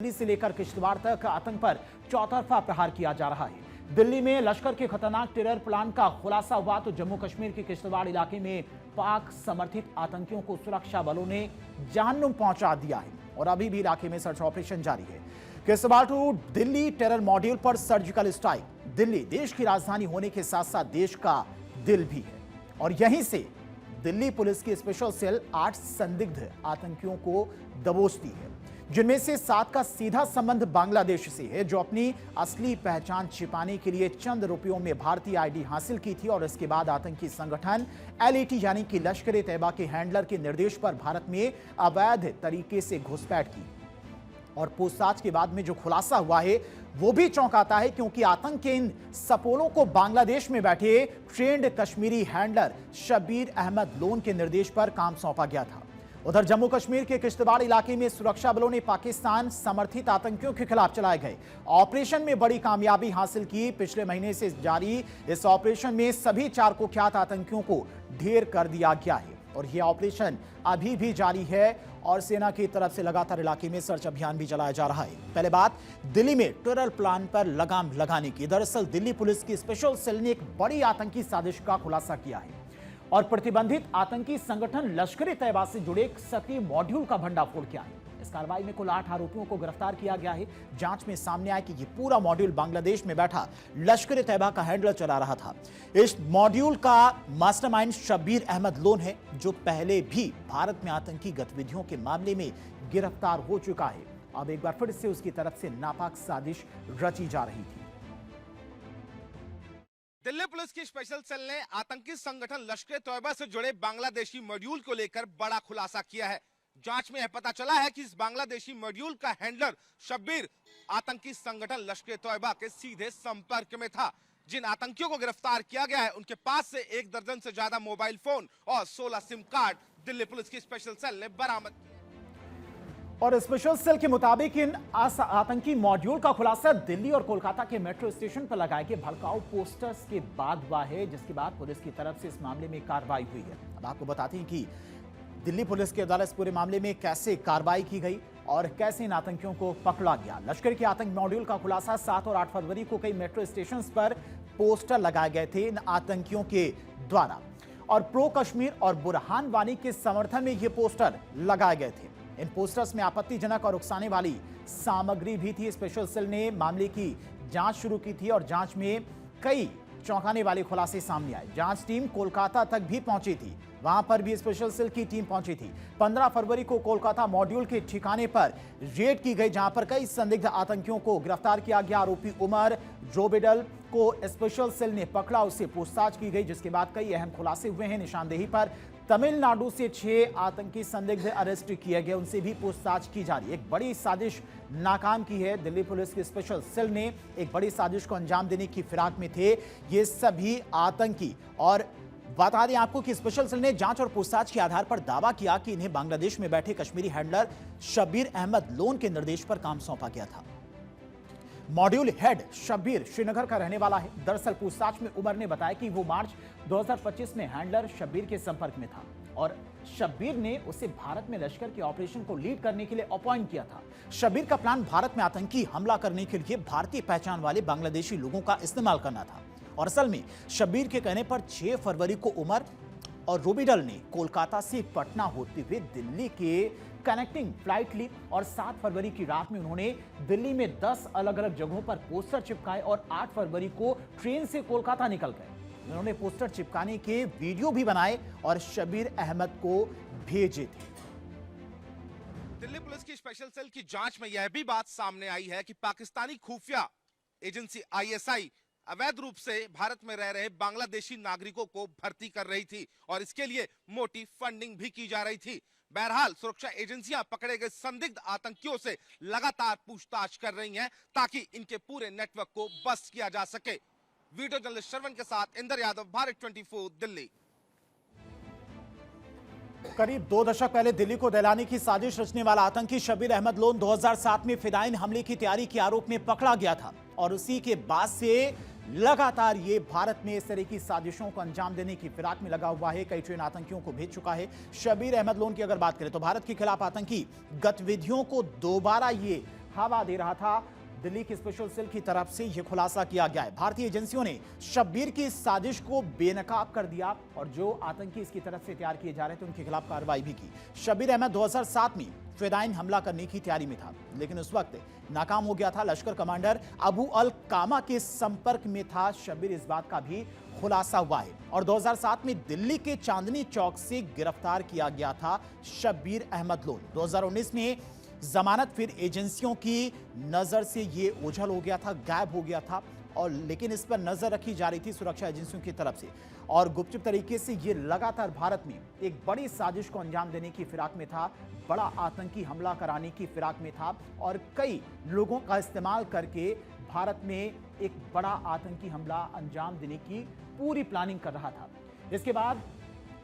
दिल्ली से लेकर किश्तवाड़ तक आतंक पर चौतरफा प्रहार किया जा रहा है। दिल्ली में लश्कर के खतरनाक टेरर प्लान का खुलासा हुआ तो जम्मू कश्मीर के किश्तवाड़ इलाके में पाक समर्थित आतंकियों को सुरक्षा बलों ने जहन्नुम पहुंचा दिया है और अभी भी इलाके में सर्च ऑपरेशन जारी है। Kishtwar to Delhi terror module पर सर्जिकल स्ट्राइक। दिल्ली देश की राजधानी होने के साथ साथ देश का दिल भी है और यहीं से दिल्ली पुलिस की स्पेशल सेल 8 संदिग्ध आतंकियों को दबोचती है, जिनमें से 7 का सीधा संबंध बांग्लादेश से है, जो अपनी असली पहचान छिपाने के लिए चंद रुपयों में भारतीय आईडी हासिल की थी और इसके बाद आतंकी संगठन LAT यानी कि लश्कर-ए-तैयबा के हैंडलर के निर्देश पर भारत में अवैध तरीके से घुसपैठ की। और पूछताछ के बाद में जो खुलासा हुआ है वो भी चौंकाता है, क्योंकि आतंक के इन सपोलों को बांग्लादेश में बैठे ट्रेंड कश्मीरी हैंडलर शब्बीर अहमद लोन के निर्देश पर काम सौंपा गया था। उधर जम्मू कश्मीर के किश्तवाड़ इलाके में सुरक्षा बलों ने पाकिस्तान समर्थित आतंकियों के खिलाफ चलाए गए ऑपरेशन में बड़ी कामयाबी हासिल की। पिछले महीने से जारी इस ऑपरेशन में सभी 4 कुख्यात आतंकियों को ढेर कर दिया गया है और यह ऑपरेशन अभी भी जारी है और सेना की तरफ से लगातार इलाके में सर्च अभियान भी चलाया जा रहा है। पहले बात दिल्ली में टेरर प्लान पर लगाम लगाने की। दरअसल दिल्ली पुलिस की स्पेशल सेल ने एक बड़ी आतंकी साजिश का खुलासा किया है और प्रतिबंधित आतंकी संगठन लश्कर-ए-तैयबा से जुड़े एक सक्रिय मॉड्यूल का भंडाफोड़ किया है। इस कार्रवाई में कुल 8 आरोपियों को गिरफ्तार किया गया है। जांच में सामने आया कि यह पूरा मॉड्यूल बांग्लादेश में बैठा लश्कर-ए-तैयबा का हैंडलर चला रहा था। इस मॉड्यूल का मास्टरमाइंड शब्बीर अहमद लोन है, जो पहले भी भारत में आतंकी गतिविधियों के मामले में गिरफ्तार हो चुका है। अब एक बार फिर से उसकी तरफ से नापाक साजिश रची जा रही थी। दिल्ली पुलिस की स्पेशल सेल ने आतंकी संगठन लश्कर-ए-तैयबा से जुड़े बांग्लादेशी मॉड्यूल को लेकर बड़ा खुलासा किया है। जांच में यह पता चला है कि इस बांग्लादेशी मॉड्यूल का हैंडलर शब्बीर आतंकी संगठन लश्कर-ए-तैयबा के सीधे संपर्क में था। जिन आतंकियों को गिरफ्तार किया गया है उनके पास से 1 दर्जन से ज्यादा मोबाइल फोन और 16 सिम कार्ड दिल्ली पुलिस की स्पेशल सेल ने बरामद किया। और स्पेशल सेल के मुताबिक इन आतंकी मॉड्यूल का खुलासा दिल्ली और कोलकाता के मेट्रो स्टेशन पर लगाए गए भड़काऊ पोस्टर्स के बाद हुआ है, जिसके बाद पुलिस की तरफ से इस मामले में कार्रवाई हुई है। अब आपको बताते हैं कि दिल्ली पुलिस के द्वारा इस पूरे मामले में कैसे कार्रवाई की गई और कैसे इन आतंकियों को पकड़ा गया। लश्कर के आतंक मॉड्यूल का खुलासा 7 और 8 फरवरी को कई मेट्रो स्टेशन पर पोस्टर लगाए गए थे इन आतंकियों के द्वारा और प्रो कश्मीर और बुरहान वानी के समर्थन में ये पोस्टर लगाए गए थे। इन पोस्टर्स में आपत्तिजनक और उकसाने वाली सामग्री भी थी। स्पेशल सेल ने मामले की जांच शुरू की थी और जांच में कई चौंकाने वाले खुलासे सामने आए। जांच टीम कोलकाता तक भी पहुंची थी, वहां पर भी स्पेशल सेल की टीम पहुंची थी। 15 फरवरी को कोलकाता मॉड्यूल के ठिकाने पर रेड की गई, जहां पर कई संदिग्ध आतंकियों को गिरफ्तार किया गया। आरोपी उमर जोबेडल को स्पेशल सेल ने पकड़ा, उससे पूछताछ की गई, जिसके बाद कई अहम खुलासे हुए हैं। निशानदेही पर तमिलनाडु से 6 आतंकी संदिग्ध अरेस्ट किए गए, उनसे भी पूछताछ की जा रही है। एक बड़ी साजिश नाकाम की है दिल्ली पुलिस की स्पेशल सेल ने। एक बड़ी साजिश को अंजाम देने की फिराक में थे ये सभी आतंकी। और बता दें आपको कि स्पेशल सेल ने जांच और पूछताछ के आधार पर दावा किया कि इन्हें बांग्लादेश में बैठे कश्मीरी हैंडलर शब्बीर अहमद लोन के निर्देश पर काम सौंपा गया था। मॉड्यूल हेड शब्बीर श्रीनगर का रहने वाला है। दरअसल पूछताछ में उमर ने बताया कि वो मार्च 2025 में हैंडलर शब्बीर के संपर्क में था और शब्बीर ने उसे भारत में लश्कर के ऑपरेशन को लीड करने के लिए अपॉइंट किया था। शब्बीर का प्लान भारत में आतंकी हमला करने के लिए भारतीय पहचान वाले बांग्लादेशी लोगों का इस्तेमाल करना था और असल में शब्बीर के कहने पर 6 फरवरी को उमर और रोबिडल ने कोलकाता से पटना होते हुए दिल्ली के कनेक्टिंग फ्लाइट ली और 7 फरवरी की रात में उन्होंने दिल्ली में 10 अलग अलग जगहों पर पोस्टर चिपकाए और 8 फरवरी को ट्रेन से कोलकाता निकल गए। उन्होंने पोस्टर चिपकाने के वीडियो भी बनाए और शब्बीर अहमद को भेजे थे। दिल्ली पुलिस की स्पेशल सेल की जांच में यह भी बात सामने आई है कि पाकिस्तानी खुफिया एजेंसी ISI अवैध रूप से भारत में रह रहे बांग्लादेशी नागरिकों को भर्ती कर रही थी और इसके लिए मोटी फंडिंग भी की जा रही थी। बहरहाल सुरक्षा एजेंसियां पकड़े गए संदिग्ध आतंकियों से लगातार पूछताछ कर रही हैं ताकि इनके पूरे नेटवर्क को बस्ट किया जा सके। वीडियो जर्नलिस्ट श्रवण के साथ इंदर यादव, भारत 24 दिल्ली। करीब 2 दशक पहले दिल्ली को दहलाने की साजिश रचने वाला आतंकी शब्बीर अहमद लोन 2007 में फिदायीन हमले की तैयारी के आरोप में पकड़ा गया था और उसी के बाद से लगातार ये भारत में इस तरह की साजिशों को अंजाम देने की फिराक में लगा हुआ है। कई ट्रेन आतंकियों को भेज चुका है। शब्बीर अहमद लोन की अगर बात करें तो भारत के खिलाफ आतंकी गतिविधियों को दोबारा ये हवा दे रहा था। दिल्ली की स्पेशल सेल की तरफ से यह खुलासा किया गया है। भारतीय एजेंसियों ने शब्बीर की साजिश को बेनकाब कर दिया और जो आतंकी इसकी तरफ से तैयार किए जा रहे थे उनके खिलाफ कार्रवाई भी की। शब्बीर अहमद 2007 में फिदाइन हमला करने की तैयारी में था, लेकिन उस वक्त नाकाम हो गया था। लश्कर कमांडर अबू अल कामा के संपर्क में था शब्बीर, इस बात का भी खुलासा हुआ है। और 2007 में दिल्ली के चांदनी चौक से गिरफ्तार किया गया था शब्बीर अहमद लोन। 2019 में जमानत फिर एजेंसियों की नजर से ये ओझल हो गया था, गायब हो गया था, और लेकिन इस पर नजर रखी जा रही थी सुरक्षा एजेंसियों की तरफ से, और गुपचुप तरीके से ये लगातार भारत में एक बड़ी साजिश को अंजाम देने की फिराक में था, बड़ा आतंकी हमला कराने की फिराक में था, और कई लोगों का इस्तेमाल करके भारत में एक बड़ा आतंकी हमला अंजाम देने की पूरी प्लानिंग कर रहा था। इसके बाद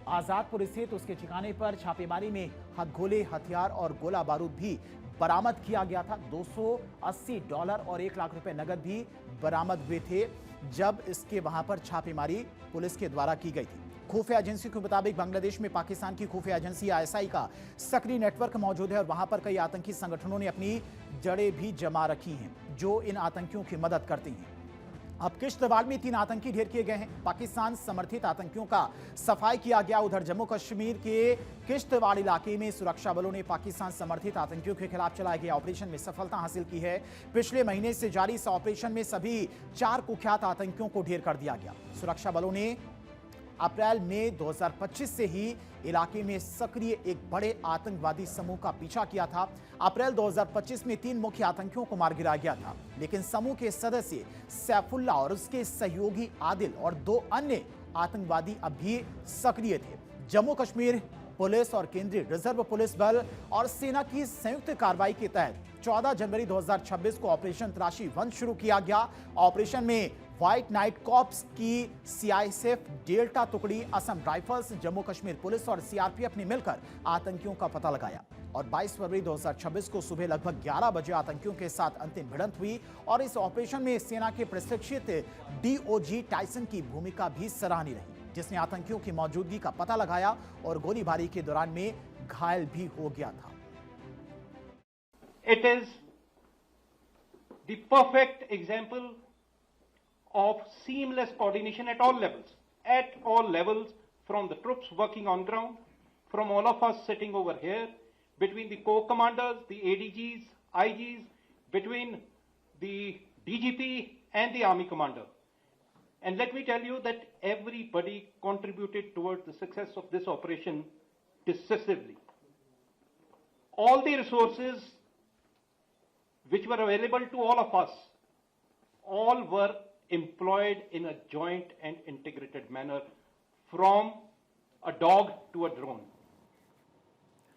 आजादपुर स्थित उसके ठिकाने पर छापेमारी में हथगोले, हथियार और गोला बारूद भी बरामद किया गया था। $280 और 1 लाख रुपए नगद भी बरामद हुए थे जब इसके वहां पर छापेमारी पुलिस के द्वारा की गई थी। खुफिया एजेंसी के मुताबिक बांग्लादेश में पाकिस्तान की खुफिया एजेंसी ISI का सक्रिय नेटवर्क मौजूद है और वहां पर कई आतंकी संगठनों ने अपनी जड़ें भी जमा रखी हैं जो इन आतंकियों की मदद करते हैं। अब किश्तवाड़ में 3 आतंकी ढेर किए गए हैं। पाकिस्तान समर्थित आतंकियों का सफाई किया गया। उधर जम्मू कश्मीर के किश्तवाड़ इलाके में सुरक्षा बलों ने पाकिस्तान समर्थित आतंकियों के खिलाफ चलाए गए ऑपरेशन में सफलता हासिल की है। पिछले महीने से जारी इस ऑपरेशन में सभी 4 कुख्यात आतंकियों को ढेर कर दिया गया। सुरक्षा बलों ने अप्रैल में 2025 से ही इलाके में सक्रिय एक बड़े आतंकवादी समूह का पीछा किया था। अप्रैल 2025 में 3 मुख्य आतंकियों को मार गिराया गया था, लेकिन समूह के सदस्य सैफुल्ला और उसके सहयोगी आदिल और 2 अन्य आतंकवादी अब भी सक्रिय थे। जम्मू कश्मीर पुलिस और केंद्रीय रिजर्व पुलिस बल और सेना की संयुक्त कार्रवाई के तहत 14 जनवरी 2026 को ऑपरेशन तलाशी 1 शुरू किया गया। ऑपरेशन में व्हाइट नाइट कॉर्प्स की CISF डेल्टा टुकड़ी, असम राइफल्स, जम्मू कश्मीर पुलिस और CRPF ने मिलकर आतंकियों का पता लगाया और 22 फरवरी 2026 को सुबह लगभग 11 बजे आतंकियों के साथ अंतिम भिड़ंत हुई। और इस ऑपरेशन में सेना के प्रशिक्षित DOG टाइसन की भूमिका भी सराहनीय रही, जिसने आतंकियों की मौजूदगी का पता लगाया और गोलीबारी के दौरान में घायल भी हो गया था। It is the perfect example of seamless coordination at all levels, from the troops working on ground, from all of us sitting over here, between the corps commanders, the ADGs, IGs, between the DGP and the army commander. And let me tell you that everybody contributed towards the success of this operation decisively. All the resources which were available to all of us, all were employed in a joint and integrated manner, from a dog to a drone.